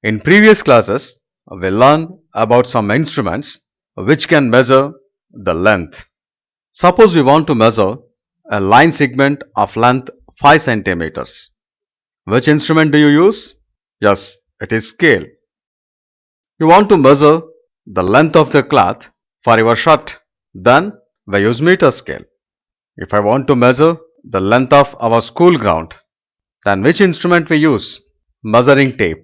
In previous classes, we learned about some instruments which can measure the length. Suppose we want to measure a line segment of length 5 centimeters. Which instrument do you use? Yes, it is scale. You want to measure the length of the cloth for your shirt, then we use meter scale. If I want to measure the length of our school ground, then which instrument we use? Measuring tape.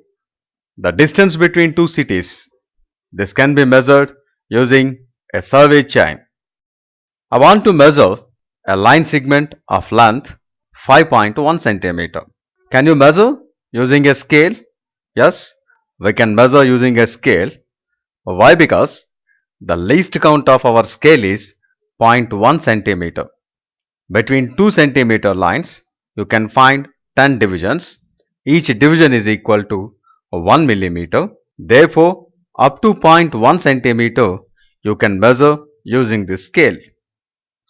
The distance between two cities. This can be measured using a survey chain. I want to measure a line segment of length 5.1 centimeter. Can you measure using a scale? Yes, we can measure using a scale. Why? Because the least count of our scale is zero point 0.1 centimeter. Between 2 centimeter lines, you can find 10 divisions. Each division is equal to 1 millimeter. Therefore, up to 0.1 centimeter, you can measure using this scale.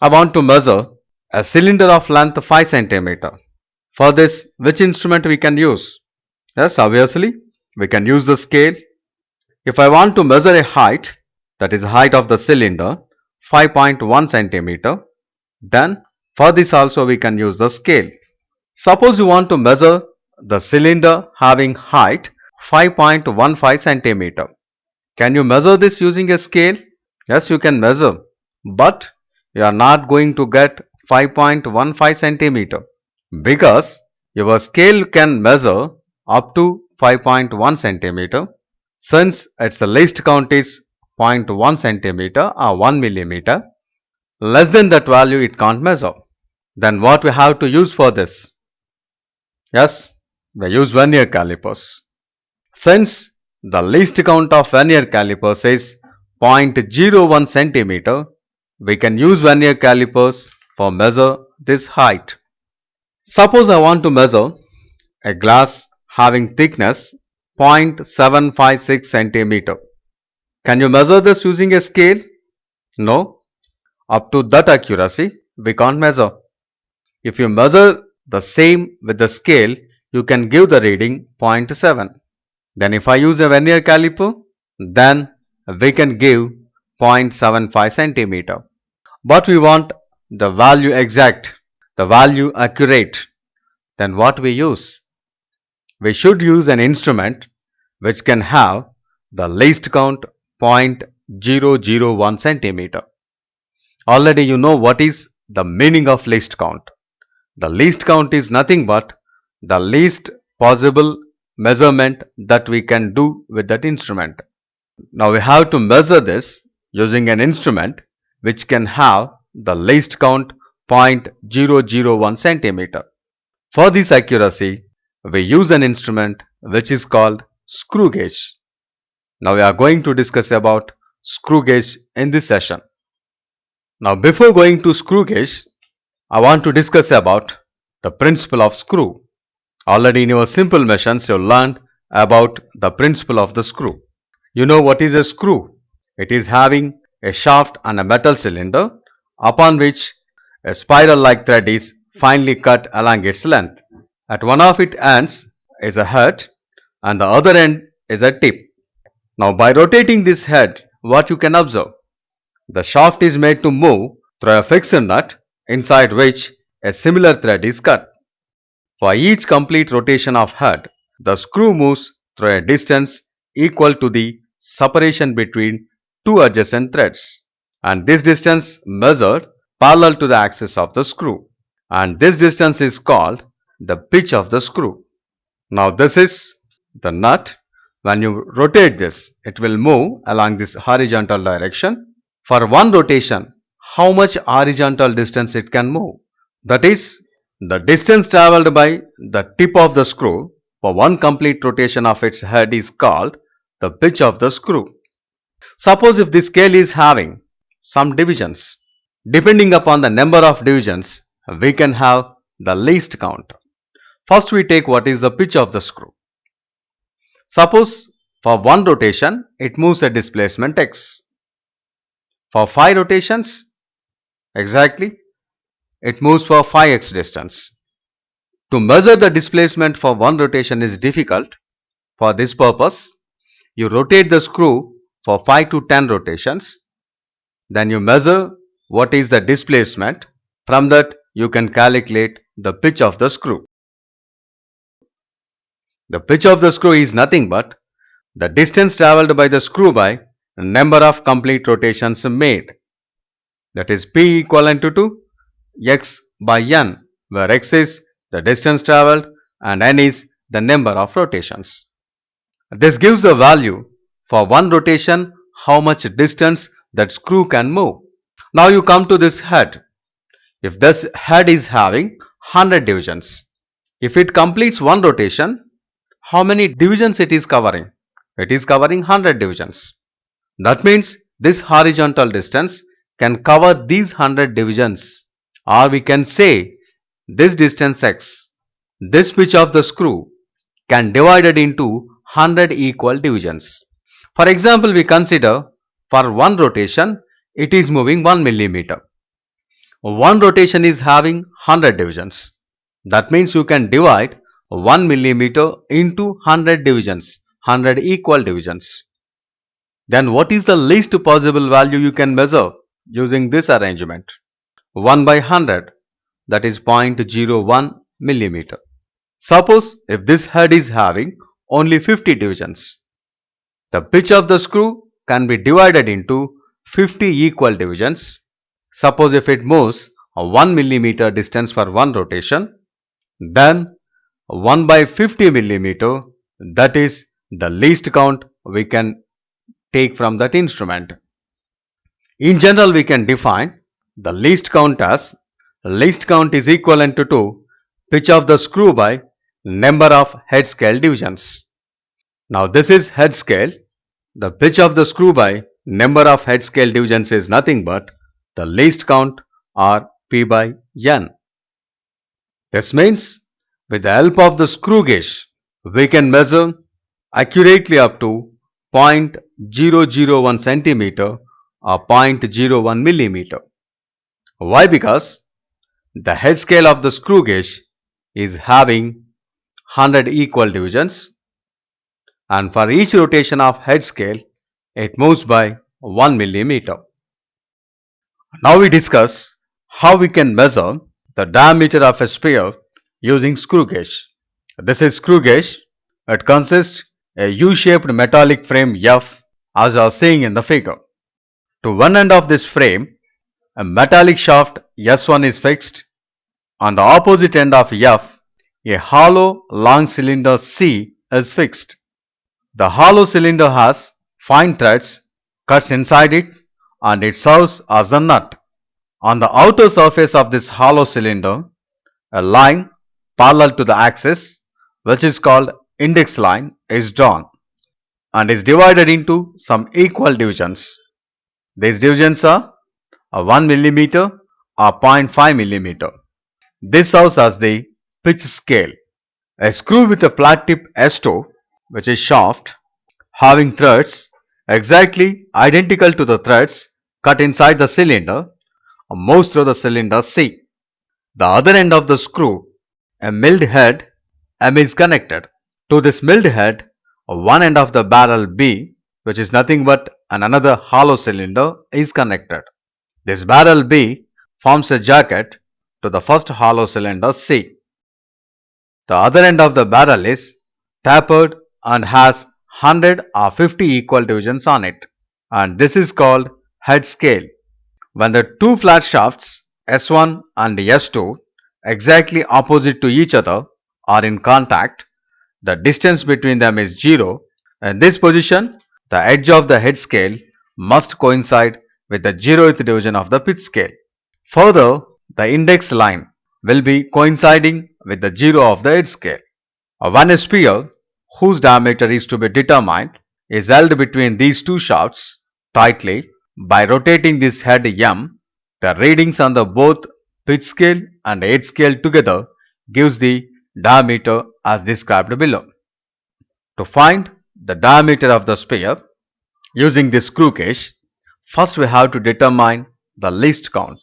I want to measure a cylinder of length 5 centimeter. For this, which instrument we can use? Yes, obviously, we can use the scale. If I want to measure a height, that is height of the cylinder, 5.1 centimeter, then for this also we can use the scale. Suppose you want to measure the cylinder having height 5.15 centimeter. Can you measure this using a scale? Yes, you can measure, but you are not going to get 5.15 centimeter because your scale can measure up to 5.1 centimeter. Since its least count is 0.1 centimeter or 1 millimeter, less than that value it can't measure. Then what we have to use for this? Yes, we use vernier calipers. Since the least count of vernier calipers is 0.01 centimeter, we can use vernier calipers for measure this height. Suppose I want to measure a glass having thickness 0.756 centimeter. Can you measure this using a scale? No. Up to that accuracy, we can't measure. If you measure the same with the scale, you can give the reading 0.7. Then if I use a vernier caliper, then we can give 0.75 centimeter. But we want the value exact, the value accurate. Then what we use? We should use an instrument which can have the least count 0.001 centimeter. Already you know what is the meaning of least count. The least count is nothing but the least possible measurement that we can do with that instrument. Now we have to measure this using an instrument which can have the least count 0.001 centimeter. For this accuracy, we use an instrument which is called screw gauge. Now we are going to discuss about screw gauge in this session. Now before going to screw gauge, I want to discuss about the principle of screw. Already in your simple machines you learned about the principle of the screw. You know what is a screw? It is having a shaft and a metal cylinder upon which a spiral like thread is finely cut along its length. At one of its ends is a head and the other end is a tip. Now by rotating this head, what you can observe? The shaft is made to move through a fixed nut inside which a similar thread is cut. For each complete rotation of head, the screw moves through a distance equal to the separation between two adjacent threads, and this distance measured parallel to the axis of the screw, and this distance is called the pitch of the screw. Now this is the nut. When you rotate this, it will move along this horizontal direction. For one rotation, how much horizontal distance it can move? That is, the distance travelled by the tip of the screw for one complete rotation of its head is called the pitch of the screw. Suppose if the scale is having some divisions, depending upon the number of divisions, we can have the least count. First we take what is the pitch of the screw. Suppose for one rotation it moves at displacement x. For 5 rotations, exactly, it moves for 5x distance. To measure the displacement for one rotation is difficult. For this purpose, you rotate the screw for 5 to 10 rotations. Then you measure what is the displacement. From that, you can calculate the pitch of the screw. The pitch of the screw is nothing but the distance traveled by the screw by the number of complete rotations made. That is P equivalent to x by n, where x is the distance traveled and n is the number of rotations. This gives the value for one rotation how much distance that screw can move. Now you come to this head. If this head is having 100 divisions, if it completes one rotation, how many divisions it is covering? It is covering 100 divisions. That means this horizontal distance can cover these 100 divisions, or we can say this distance x, this pitch of the screw can divide it into 100 equal divisions. For example, we consider for one rotation it is moving 1 millimeter. One rotation is having 100 divisions. That means you can divide 1 millimeter into 100 divisions, 100 equal divisions. Then what is the least possible value you can measure using this arrangement? 1 by 100, that is 0.01 millimeter. Suppose if this head is having only 50 divisions, the pitch of the screw can be divided into 50 equal divisions. Suppose if it moves a 1 millimeter distance for one rotation, then 1 by 50 millimeter, that is the least count we can take from that instrument. In general, we can define the least count as least count is equivalent to pitch of the screw by number of head scale divisions. Now this is head scale. The pitch of the screw by number of head scale divisions is nothing but the least count, or P by n. This means with the help of the screw gauge, we can measure accurately up to 0.001 centimeter or 0.01 millimeter. Why? Because the head scale of the screw gauge is having 100 equal divisions, and for each rotation of head scale it moves by 1 millimeter. Now we discuss how we can measure the diameter of a sphere using screw gauge. This is screw gauge. It consists a U-shaped metallic frame F, as you are seeing in the figure. To one end of this frame, a metallic shaft S1 is fixed. On the opposite end of F, a hollow long cylinder C is fixed. The hollow cylinder has fine threads cuts inside it, and it serves as a nut. On the outer surface of this hollow cylinder, a line parallel to the axis, which is called index line, is drawn and is divided into some equal divisions. These divisions are 1 millimeter or 0.5 millimeter. This serves as the pitch scale. A screw with a flat tip S2, which is shaft, having threads exactly identical to the threads cut inside the cylinder, moves through the cylinder C. The other end of the screw, a milled head M, is connected. To this milled head, one end of the barrel B, which is nothing but another hollow cylinder, is connected. This barrel B forms a jacket to the first hollow cylinder C. The other end of the barrel is tapered and has 100 or 50 equal divisions on it, and this is called head scale. When the two flat shafts S1 and S2 exactly opposite to each other are in contact, the distance between them is 0. In this position, the edge of the head scale must coincide with the 0th division of the pitch scale. Further, the index line will be coinciding with the 0 of the head scale. When a sphere whose diameter is to be determined is held between these two shafts tightly by rotating this head M, the readings on the both pitch scale and head scale together gives the diameter as described below. To find the diameter of the sphere using this screw gauge, first we have to determine the least count.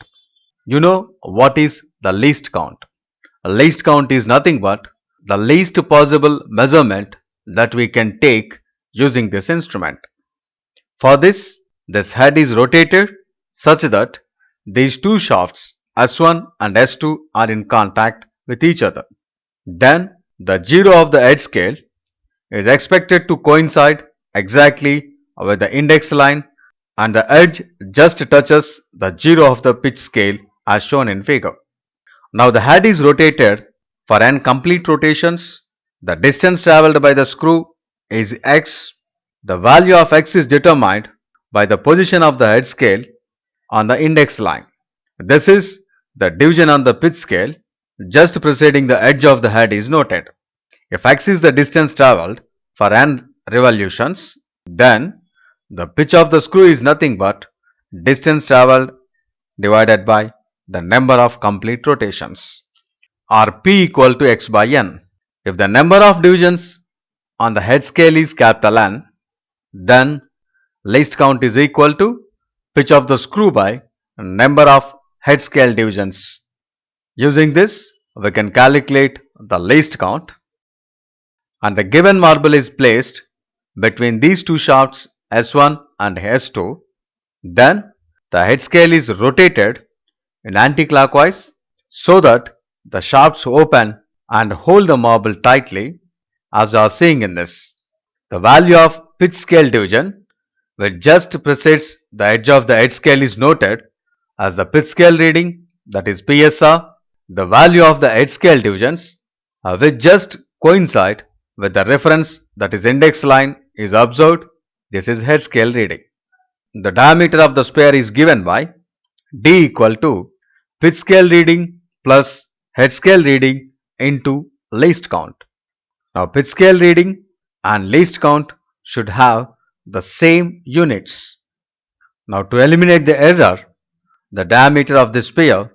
You know what is the least count? A least count is nothing but the least possible measurement that we can take using this instrument. For this head is rotated such that these two shafts S1 and S2 are in contact with each other. Then the zero of the edge scale is expected to coincide exactly with the index line, and the edge just touches the zero of the pitch scale as shown in figure. Now the head is rotated for n complete rotations. The distance travelled by the screw is x. The value of x is determined by the position of the head scale on the index line. This is the division on the pitch scale just preceding the edge of the head is noted. If x is the distance travelled for n revolutions, then the pitch of the screw is nothing but distance travelled divided by the number of complete rotations, or P equal to x by n. If the number of divisions on the head scale is capital N, then least count is equal to pitch of the screw by number of head scale divisions. Using this, we can calculate the least count, and the given marble is placed between these two shafts S1 and S2. Then the head scale is rotated in anticlockwise so that the shafts open and hold the marble tightly, as you are seeing in this. The value of pitch scale division which just precedes the edge of the edge scale is noted as the pitch scale reading, that is PSR. The value of the edge scale divisions which just coincide with the reference, that is index line, is observed. This is head scale reading. The diameter of the sphere is given by D equal to pitch scale reading plus head scale reading into least count. Now pitch scale reading and least count should have the same units. Now to eliminate the error, the diameter of the sphere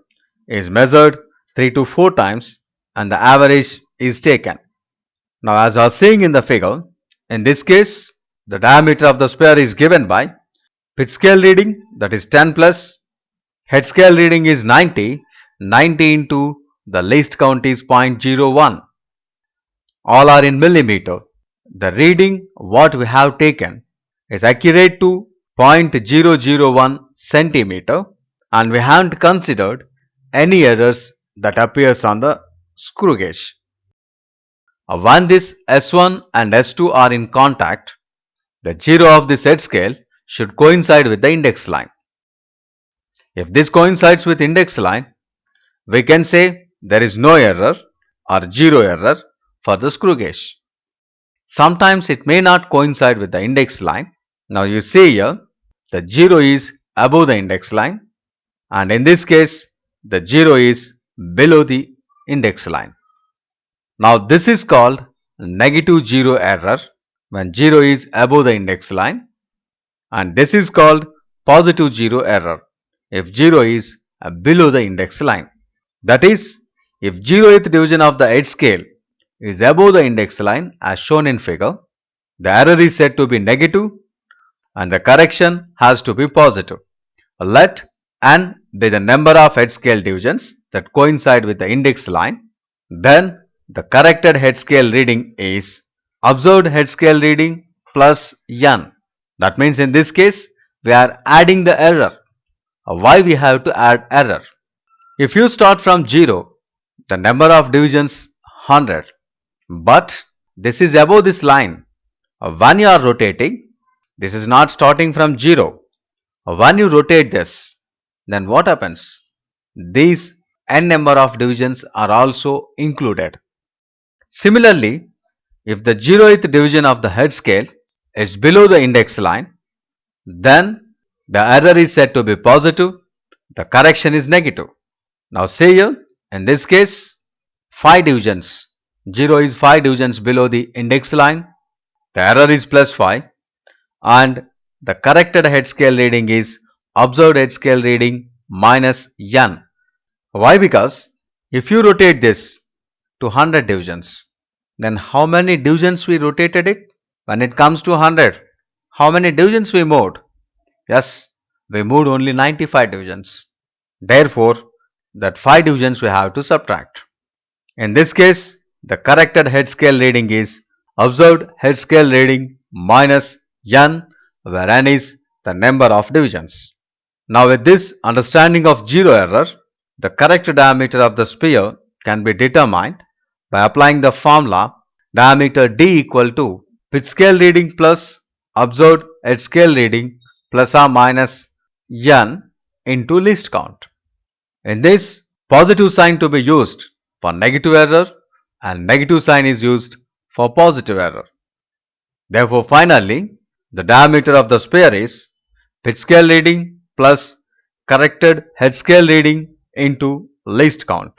is measured 3 to 4 times and the average is taken. Now as you are seeing in the figure, in this case the diameter of the sphere is given by pitch scale reading, that is 10 plus head scale reading is 90 into the least count is 0.01. All are in millimeter. The reading what we have taken is accurate to 0.001 centimeter, and we haven't considered any errors that appears on the screw gauge. When this S1 and S2 are in contact, the zero of this head scale should coincide with the index line. If this coincides with index line, we can say there is no error or zero error for the screw gauge. Sometimes it may not coincide with the index line. Now you see here the zero is above the index line, and in this case the zero is below the index line. Now this is called negative zero error when zero is above the index line, and this is called positive zero error if zero is below the index line. That is, if 0th division of the edge scale is above the index line as shown in figure, the error is said to be negative and the correction has to be positive. Let n be the number of head scale divisions that coincide with the index line. Then the corrected head scale reading is observed head scale reading plus n. That means in this case we are adding the error. Why we have to add error? If you start from 0, the number of divisions 100, but this is above this line. When you are rotating, this is not starting from 0. When you rotate this, then what happens? These n number of divisions are also included. Similarly, if the 0th division of the head scale is below the index line, then the error is said to be positive, the correction is negative. Now say here, in this case, 5 divisions, 0 is 5 divisions below the index line, the error is plus 5, and the corrected head scale reading is observed head scale reading minus n. Why? Because if you rotate this to 100 divisions, then how many divisions we rotated it? When it comes to 100, how many divisions we moved? Yes, we moved only 95 divisions. Therefore, that 5 divisions we have to subtract. In this case, the corrected head scale reading is observed head scale reading minus n, where n is the number of divisions. Now with this understanding of zero error, the correct diameter of the sphere can be determined by applying the formula diameter d equal to pitch scale reading plus observed head scale reading plus or minus n into least count. In this, positive sign to be used for negative error and negative sign is used for positive error. Therefore, finally, the diameter of the sphere is pitch scale reading plus corrected head scale reading into least count.